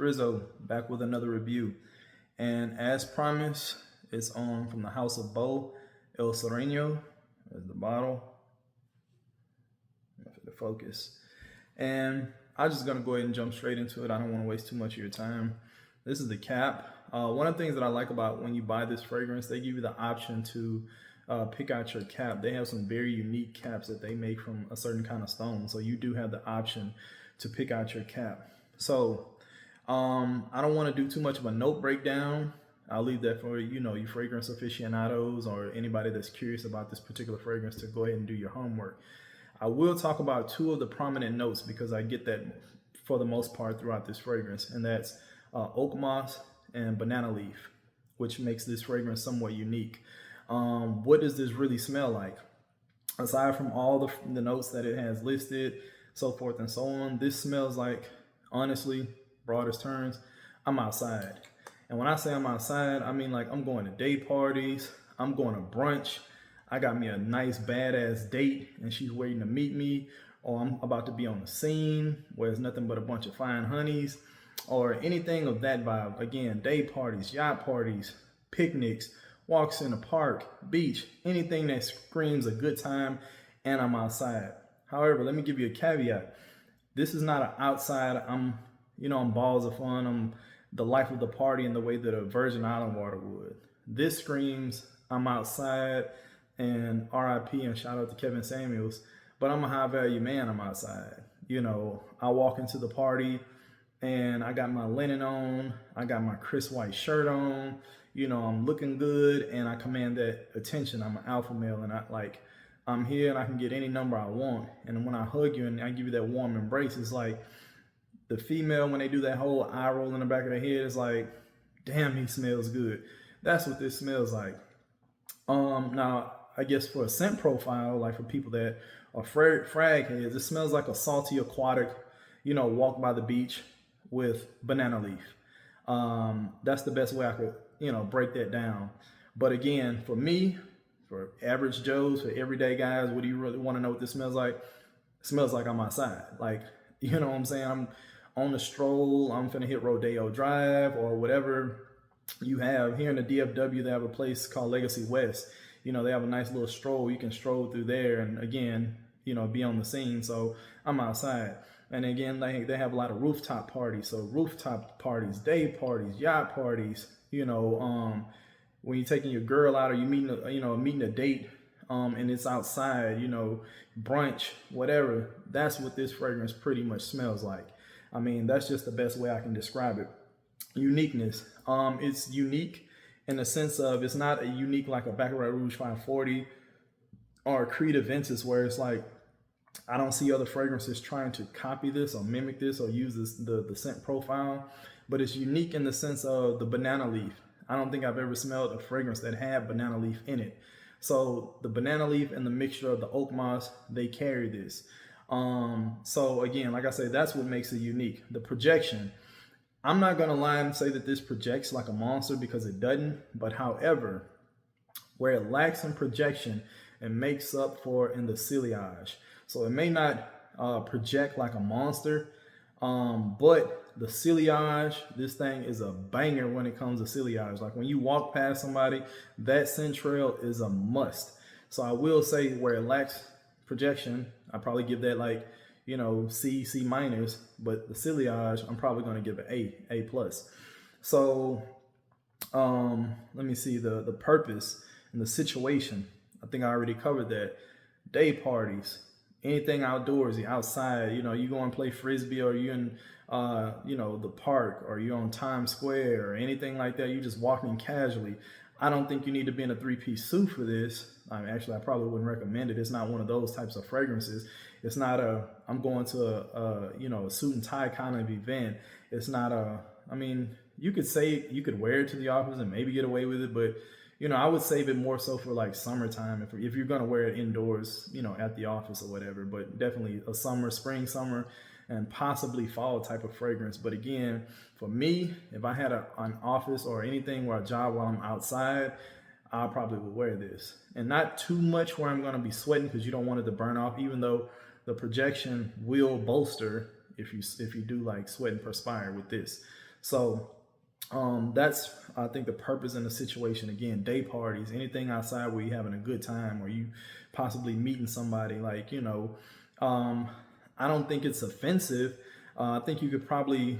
Rizzo, back with another review. And as promised, it's on from the house of Bo El Sireno. There's the bottle. For the focus. And I'm just gonna go ahead and jump straight into it. I don't want to waste too much of your time. This is the cap. One of the things that I like about when you buy this fragrance, they give you the option to pick out your cap. They have some very unique caps that they make from a certain kind of stone. So you do have the option to pick out your cap. So I don't want to do too much of a note breakdown. I'll leave that for, you fragrance aficionados or anybody that's curious about this particular fragrance to go ahead and do your homework. I will talk about two of the prominent notes because I get that for the most part throughout this fragrance, and that's oak moss and banana leaf, which makes this fragrance somewhat unique. What does this really smell like? Aside from all the notes that it has listed, so forth and so on, this smells like, honestly, broadest terms, I'm outside. And when I say I'm outside, I mean like I'm going to day parties, I'm going to brunch, I got me a nice badass date and she's waiting to meet me, or I'm about to be on the scene where it's nothing but a bunch of fine honeys, or anything of that vibe. Again, day parties, yacht parties, picnics, walks in the park, beach, anything that screams a good time, and I'm outside. However, let me give you a caveat. This is not an outside, I'm balls of fun, I'm the life of the party in the way that a Virgin Island water would. This screams, I'm outside, and RIP and shout out to Kevin Samuels, but I'm a high value man, I'm outside. I walk into the party and I got my linen on, I got my crisp white shirt on, I'm looking good and I command that attention. I'm an alpha male and I'm here and I can get any number I want. And when I hug you and I give you that warm embrace, it's like the female, when they do that whole eye roll in the back of their head, it's like, damn, he smells good. That's what this smells like. Now, I guess for a scent profile, like for people that are frag heads, it smells like a salty aquatic, walk by the beach with banana leaf. That's the best way I could, break that down. But again, for me, for average Joes, for everyday guys, what do you really want to know what this smells like? It smells like I'm outside. Like, you know what I'm saying? I'm on the stroll, I'm finna hit Rodeo Drive or whatever you have. Here in the DFW, they have a place called Legacy West. They have a nice little stroll. You can stroll through there and again, be on the scene. So I'm outside. And again, they have a lot of rooftop parties. So rooftop parties, day parties, yacht parties, when you're taking your girl out or you meeting a date, and it's outside, brunch, whatever, that's what this fragrance pretty much smells like. I mean, that's just the best way I can describe it. Uniqueness. It's unique in the sense of it's not a unique like a Baccarat Rouge 540 or a Creed Aventus where it's like, I don't see other fragrances trying to copy this or mimic this or use the scent profile, but it's unique in the sense of the banana leaf. I don't think I've ever smelled a fragrance that had banana leaf in it. So the banana leaf and the mixture of the oak moss, they carry this. So again, like I said, that's what makes it unique. The projection. I'm not gonna lie and say that this projects like a monster because it doesn't, but however, where it lacks in projection, it makes up for in the ciliage. So it may not project like a monster, but the ciliage, this thing is a banger when it comes to ciliage. Like when you walk past somebody, that scent trail is a must. So I will say where it lacks projection, I probably give that like, C minus, but the ciliage, I'm probably going to give it A plus. So let me see the purpose and the situation. I think I already covered that. Day parties, anything outdoorsy, outside, you go and play Frisbee or you in, the park or you on Times Square or anything like that. You just walking casually. I don't think you need to be in a three-piece suit for this. Actually, I probably wouldn't recommend it. It's not one of those types of fragrances. It's not I'm going to a suit and tie kind of event. It's not you could say you could wear it to the office and maybe get away with it, but I would save it more so for like summertime if you're going to wear it indoors, at the office or whatever, but definitely a spring, summer, and possibly fall type of fragrance. But again, for me, if I had an office or anything where I job while I'm outside, I probably would wear this. And not too much where I'm going to be sweating because you don't want it to burn off, even though the projection will bolster if you do like sweat and perspire with this. So that's I think the purpose in the situation. Again, day parties, anything outside where you're having a good time or you possibly meeting somebody. Like um, I don't think it's offensive. I think you could probably.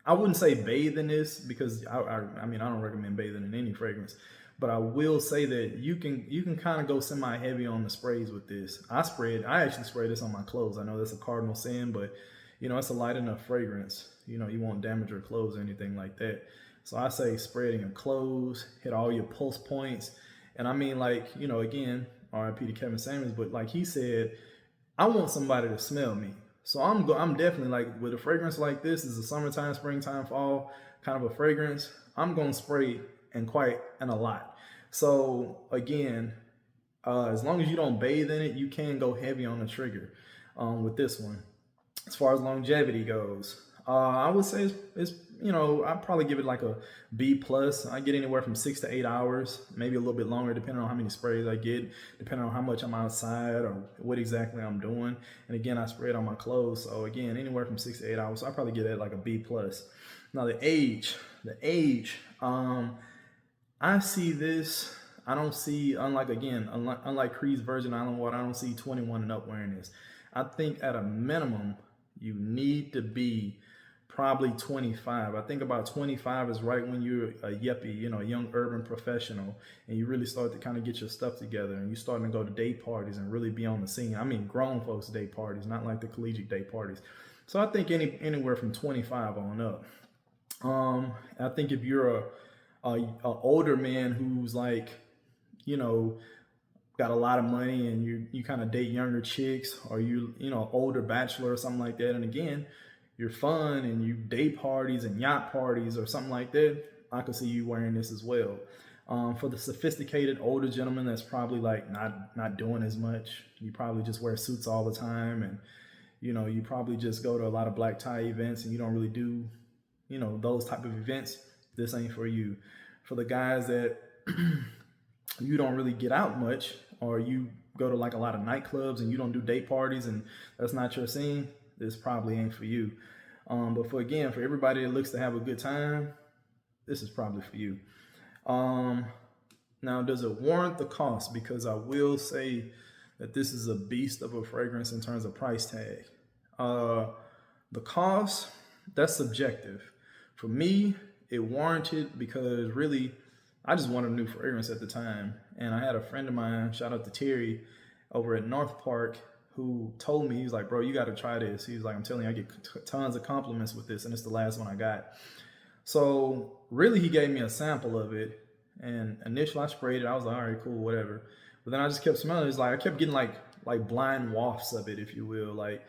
I wouldn't say bathe in this because I mean I don't recommend bathing in any fragrance, but I will say that you can kind of go semi heavy on the sprays with this. I actually spray this on my clothes. I know that's a cardinal sin, but it's a light enough fragrance. You won't damage your clothes or anything like that. So I say spray it in your clothes, hit all your pulse points, and I mean like again, R.I.P. to Kevin Samuels, but like he said, I want somebody to smell me. So I'm definitely like with a fragrance like this. Is a summertime, springtime, fall kind of a fragrance. I'm gonna spray and a lot. So again, as long as you don't bathe in it, you can go heavy on the trigger with this one. As far as longevity goes, I would say it's I'd probably give it like a B plus. I get anywhere from 6 to 8 hours, maybe a little bit longer, depending on how many sprays I get, depending on how much I'm outside or what exactly I'm doing. And again, I spray it on my clothes, so again, anywhere from 6 to 8 hours. So I probably get it like a B plus. Now the age, I see this. I don't see, unlike Creed's Virgin Island Water, I don't see 21 and up wearing this. I think at a minimum, you need to be probably 25. I think about 25 is right when you're a yuppie, a young urban professional, and you really start to kind of get your stuff together and you're starting to go to day parties and really be on the scene. I mean, grown folks' day parties, not like the collegiate day parties. So I think anywhere from 25 on up. I think if you're a older man who's like, you know, got a lot of money and you kind of date younger chicks, or older bachelor or something like that, and again you're fun and you day parties and yacht parties or something like that, I could see you wearing this as well. For the sophisticated older gentleman that's probably like not doing as much, you probably just wear suits all the time, and you probably just go to a lot of black tie events and you don't really do those type of events. This ain't for you. For the guys that you don't really get out much, or you go to like a lot of nightclubs and you don't do date parties and that's not your scene, this probably ain't for you. But for everybody that looks to have a good time, this is probably for you. Now, does it warrant the cost? Because I will say that this is a beast of a fragrance in terms of price tag. The cost, that's subjective. For me, it warranted because really, I just wanted a new fragrance at the time. And I had a friend of mine, shout out to Terry, over at North Park, who told me, he's like, bro, you got to try this. He's like, I'm telling you, I get tons of compliments with this, and it's the last one I got. So really, he gave me a sample of it. And initially I sprayed it. I was like, all right, cool, whatever. But then I just kept smelling it. It's like I kept getting like blind wafts of it, if you will. Like,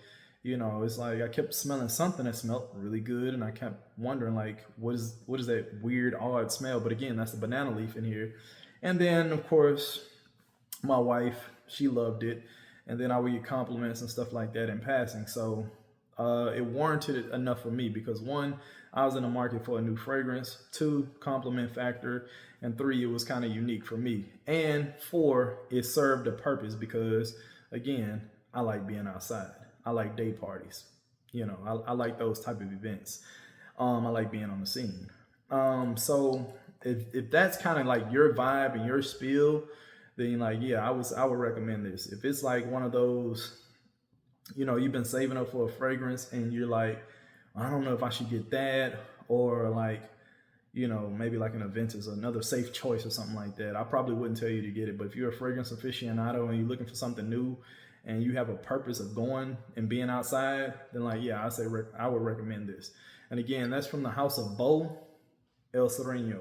it's like I kept smelling something that smelled really good, and I kept wondering like, what is that weird, odd smell? But again, that's the banana leaf in here. And then of course, my wife, she loved it, and then I would get compliments and stuff like that in passing. So it warranted it enough for me because one, I was in the market for a new fragrance. Two, compliment factor. And three, it was kind of unique for me. And four, it served a purpose because, again, I like being outside. I like day parties. I like those type of events. I like being on the scene. So if that's kind of like your vibe and your spiel, then I would recommend this. If it's like one of those, you've been saving up for a fragrance and you're like, I don't know if I should get that, or like, maybe like an Aventus or another safe choice or something like that, I probably wouldn't tell you to get it. But if you're a fragrance aficionado and you're looking for something new and you have a purpose of going and being outside, then I would recommend this. And again, that's from the house of Bo El Sireno.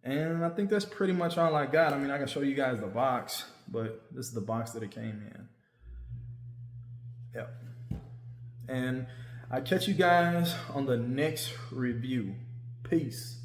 And I think that's pretty much all I got. I mean, I can show you guys the box, but this is the box that it came in. Yep. And I catch you guys on the next review. Peace.